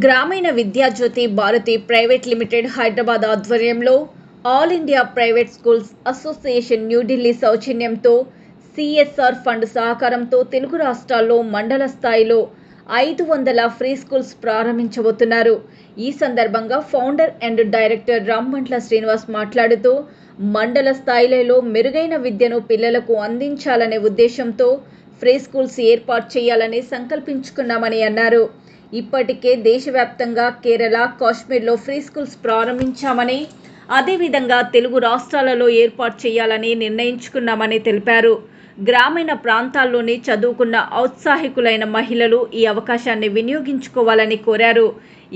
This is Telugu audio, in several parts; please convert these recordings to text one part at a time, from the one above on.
గ్రామీణ విద్యాజ్యోతి భారతి ప్రైవేట్ లిమిటెడ్ హైదరాబాద్ ఆధ్వర్యంలో all India private schools association New Delhi సౌజన్యంతో సిఎస్ఆర్ ఫండ్ సహకారంతో తెలుగు రాష్ట్రాల్లో మండల స్థాయిలో 500 ఫ్రీ స్కూల్స్ ప్రారంభించబోతున్నారు. ఈ సందర్భంగా ఫౌండర్ అండ్ డైరెక్టర్ రాంబంట్ల శ్రీనివాస్ మాట్లాడుతూ మండల స్థాయిలో మెరుగైన విద్యను పిల్లలకు అందించాలనే ఉద్దేశంతో ఫ్రీ స్కూల్స్ ఏర్పాటు చేయాలని సంకల్పించుకున్నామని అన్నారు. ఇప్పటికే దేశవ్యాప్తంగా కేరళ, కాశ్మీర్లో ఫ్రీ స్కూల్స్ ప్రారంభించామని, అదేవిధంగా తెలుగు రాష్ట్రాలలో ఏర్పాటు చేయాలని నిర్ణయించుకున్నామని తెలిపారు. గ్రామీణ ప్రాంతాల్లోని చదువుకున్న ఔత్సాహికులైన మహిళలు ఈ అవకాశాన్ని వినియోగించుకోవాలని కోరారు.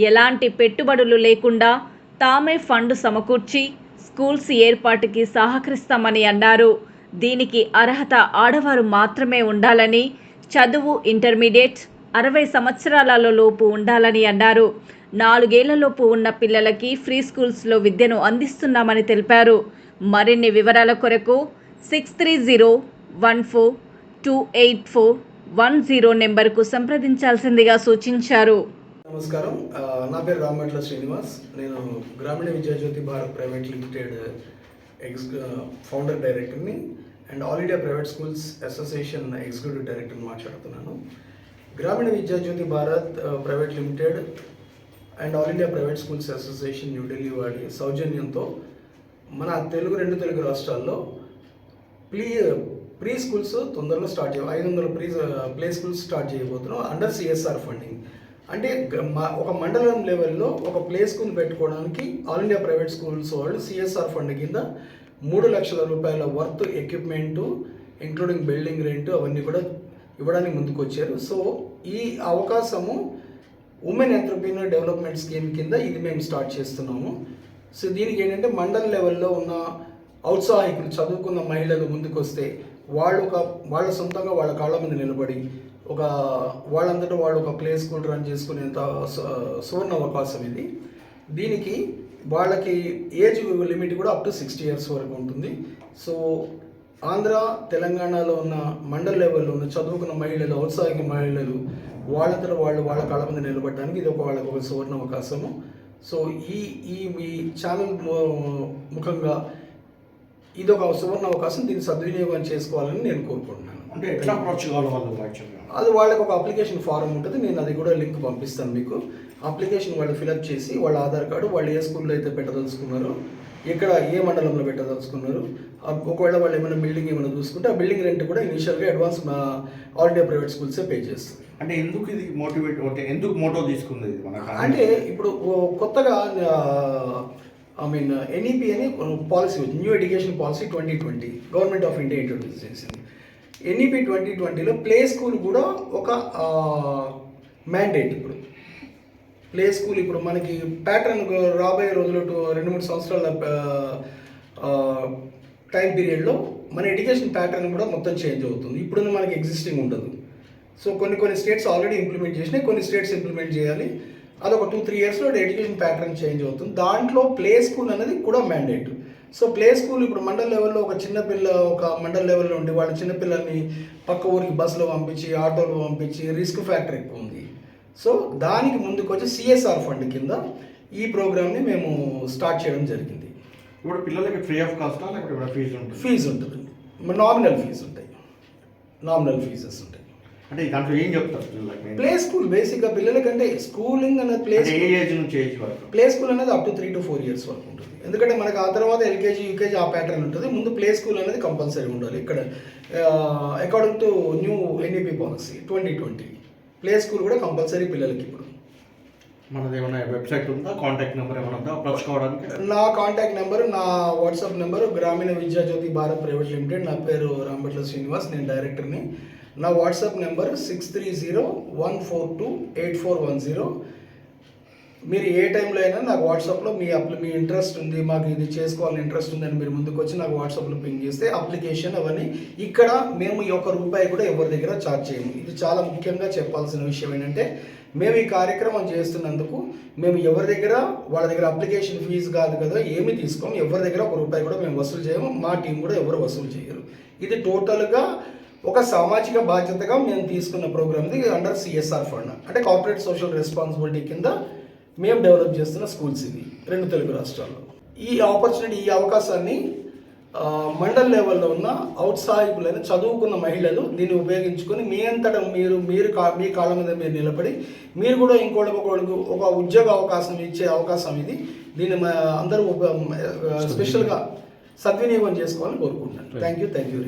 ఎలాంటి పెట్టుబడులు లేకుండా తామే ఫండ్ సమకూర్చి స్కూల్స్ ఏర్పాటుకి సహకరిస్తామని అన్నారు. దీనికి అర్హత ఆడవారు మాత్రమే ఉండాలని, చదువు ఇంటర్మీడియట్ 60 సంవత్సరాల లోపు ఉండాలని అన్నారు. 4 ఏళ్లలోపు ఉన్న పిల్లలకి ఫ్రీ స్కూల్స్లో విద్యను అందిస్తున్నామని తెలిపారు. మరిన్ని వివరాల కొరకు 6301428410 నెంబర్కు సంప్రదించాల్సిందిగా సూచించారు. నమస్కారం, నా పేరు రాంబంట్ల శ్రీనివాస్. నేను Grameena Vidyajyothi Bharat private limited founder డైరెక్టర్ని and all India private schools association executive డైరెక్టర్ని మాట్లాడుతున్నాను. Grameena Vidyajyothi Bharat private limited and all India private schools association New Delhi వాడి సౌజన్యంతో మన రెండు తెలుగు రాష్ట్రాల్లో ప్రీ స్కూల్స్ తొందరలో స్టార్ట్ 500 ప్లే స్కూల్స్ స్టార్ట్ చేయబోతున్నాం అండర్ సిఎస్ఆర్ ఫండింగ్. అంటే ఒక మండలం లెవెల్లో ఒక ప్లే స్కూల్ పెట్టుకోవడానికి ఆల్ ఇండియా ప్రైవేట్ స్కూల్స్ వాళ్ళు సిఎస్ఆర్ ఫండ్ కింద 3 లక్షల రూపాయల worth equipment including building rent అవన్నీ కూడా ఇవ్వడానికి ముందుకు వచ్చారు. సో ఈ అవకాశము ఉమెన్ ఎంటర్‌ప్రెన్యూర్ డెవలప్మెంట్ స్కీమ్ కింద ఇది మేము స్టార్ట్ చేస్తున్నాము. సో దీనికి ఏంటంటే మండల లెవెల్లో ఉన్న ఔత్సాహికులు చదువుకున్న మహిళలు ముందుకు వస్తే వాళ్ళ సొంతంగా వాళ్ళ కాళ్ళ మీద నిలబడి వాళ్ళంతటా వాళ్ళు ఒక ప్లే స్కూల్ రన్ చేసుకునేంత సువర్ణ అవకాశం ఇది. దీనికి వాళ్ళకి ఏజ్ లిమిట్ కూడా అప్ టు 60 years వరకు ఉంటుంది. సో ఆంధ్ర, తెలంగాణలో ఉన్న మండల లెవెల్లో ఉన్న చదువుకున్న మహిళలు, ఔత్సాహిక మహిళలు వాళ్ళంతటా వాళ్ళ కాళ్ళ మీద నిలబడడానికి ఇది వాళ్ళకి ఒక సువర్ణ అవకాశము. సో ఈ ఛానల్ ముఖంగా ఇది ఒక సువర్ణ అవకాశం, దీన్ని సద్వినియోగం చేసుకోవాలని నేను కోరుకుంటున్నాను. అంటే ఎట్లా అప్రోచ్ కావాలి వాళ్ళు? అది వాళ్ళకి ఒక అప్లికేషన్ ఫారం ఉంటుంది, నేను అది కూడా లింక్ పంపిస్తాను మీకు. అప్లికేషన్ వాళ్ళు ఫిలప్ చేసి వాళ్ళ ఆధార్ కార్డు, వాళ్ళు ఏ స్కూల్లో అయితే పెట్టదలుచుకున్నారో, ఎక్కడ ఏ మండలంలో పెట్టదలుచుకున్నారు, ఒకవేళ వాళ్ళు ఏమైనా బిల్డింగ్ ఏమైనా చూసుకుంటే ఆ బిల్డింగ్ రెంట్ కూడా ఇనిషియల్గా అడ్వాన్స్ ఆల్ ఇండియా ప్రైవేట్ స్కూల్సే పే చేస్తుంది. అంటే ఎందుకు ఇది ఎందుకు మోటో తీసుకుంది ఇది అంటే ఇప్పుడు కొత్తగా ఎన్ఈపి అని పాలసీ వచ్చింది, new education policy 2020 government of India introduce చేసింది. ఎన్ఈపి 2020లో ప్లే స్కూల్ కూడా ఒక మ్యాండేట్. ఇప్పుడు ప్లే స్కూల్ ఇప్పుడు మనకి ప్యాటర్న్ రాబోయే రోజులు 2-3 సంవత్సరాల టైం పీరియడ్లో మన ఎడ్యుకేషన్ ప్యాటర్న్ కూడా మొత్తం చేంజ్ అవుతుంది. ఇప్పుడున్న మనకి ఎగ్జిస్టింగ్ ఉండదు. సో కొన్ని స్టేట్స్ ఆల్రెడీ ఇంప్లిమెంట్ చేసినాయి, కొన్ని స్టేట్స్ ఇంప్లిమెంట్ చేయాలి. అదొక 2-3 yearsలో ఎడ్యుకేషన్ ప్యాటర్న్ చేంజ్ అవుతుంది. దాంట్లో ప్లే స్కూల్ అనేది కూడా మ్యాండేట్. సో ప్లే స్కూల్ ఇప్పుడు మండల లెవెల్లో ఒక మండల లెవెల్లో ఉండి వాళ్ళ చిన్నపిల్లల్ని పక్క ఊరికి బస్సులో పంపించి, ఆటోలో పంపించి రిస్క్ ఫ్యాక్టర్ ఎక్కువ ఉంది. సో దానికి ముందుకు వచ్చి సిఎస్ఆర్ ఫండ్ కింద ఈ ప్రోగ్రామ్ని మేము స్టార్ట్ చేయడం జరిగింది. ఇప్పుడు పిల్లలకి ఫ్రీ ఆఫ్ కాస్టా లేకపోతే ఫీజు ఉంటుంది, నామినల్ ఫీజు ఉంటాయి, నామినల్ ఫీజెస్ ఉంటాయి. అంటే దాంట్లో ఏం చెప్తారు? ప్లే స్కూల్ బేసిక్గా పిల్లలకంటే స్కూలింగ్ అనేది ప్లే స్కూల్ అనేది అప్ టు 3 to 4 years వరకు ఉంటుంది. ఎందుకంటే మనకు ఆ తర్వాత ఎల్కేజీ, యూకేజీ ఆ ప్యాటర్న్ ఉంటుంది. ముందు ప్లే స్కూల్ అనేది కంపల్సరీ ఉండాలి. ఇక్కడ according to new NEP policy 2020 play school కూడా కంపల్సరీ పిల్లలకి. ఇప్పుడు మనది ఏమైనా వెబ్సైట్ ఉందా, కాంటాక్ట్ నెంబర్ ఏమైనా ఉందా అప్రోచ్ కావడానికి? నా కాంటాక్ట్ నెంబరు, నా వాట్సాప్ నెంబరు గ్రామీణ విద్యాజ్యోతి భారత్ ప్రైవేట్ లిమిటెడ్. నా పేరు రాంబంట్ల శ్రీనివాస్, నేను డైరెక్టర్ని. నా వాట్సాప్ నెంబర్ 6301428410. మీరు ఏ టైంలో అయినా నాకు వాట్సాప్లో మీ ఇంట్రెస్ట్ ఉంది, మాకు ఇది చేసుకోవాలని ఇంట్రెస్ట్ ఉందని మీరు ముందుకు వచ్చి నాకు వాట్సాప్లో పింగ్ చేస్తే అప్లికేషన్ అవన్నీ. ఇక్కడ మేము ఈ ₹1 కూడా ఎవరి దగ్గర ఛార్జ్ చేయము. ఇది చాలా ముఖ్యంగా చెప్పాల్సిన విషయం ఏంటంటే, మేము ఈ కార్యక్రమం చేస్తున్నందుకు మేము వాళ్ళ దగ్గర అప్లికేషన్ ఫీజు కాదు కదా ఏమి తీసుకోము. ఎవరి దగ్గర ₹1 కూడా మేము వసూలు చేయము, మా టీం కూడా ఎవరు వసూలు చేయరు. ఇది టోటల్గా ఒక సామాజిక బాధ్యతగా మేము తీసుకున్న ప్రోగ్రామ్ ఇది అండర్ సిఎస్ఆర్ ఫండ్, అంటే కార్పొరేట్ సోషల్ రెస్పాన్సిబిలిటీ కింద మేము డెవలప్ చేస్తున్న స్కూల్స్ ఇవి 2 తెలుగు రాష్ట్రాల్లో. ఈ ఆపర్చునిటీ, ఈ అవకాశాన్ని మండల్ లెవెల్లో ఉన్న ఔత్సాహికులైన చదువుకున్న మహిళలు దీన్ని ఉపయోగించుకొని మీ అంతటా మీరు మీ కాళ్ళ మీద మీరు నిలబడి మీరు కూడా ఇంకోళ్ళకు ఒక ఉద్యోగ అవకాశం ఇచ్చే అవకాశం ఇది. దీన్ని అందరూ స్పెషల్గా సద్వినియోగం చేసుకోవాలని కోరుకుంటున్నాను. Thank you.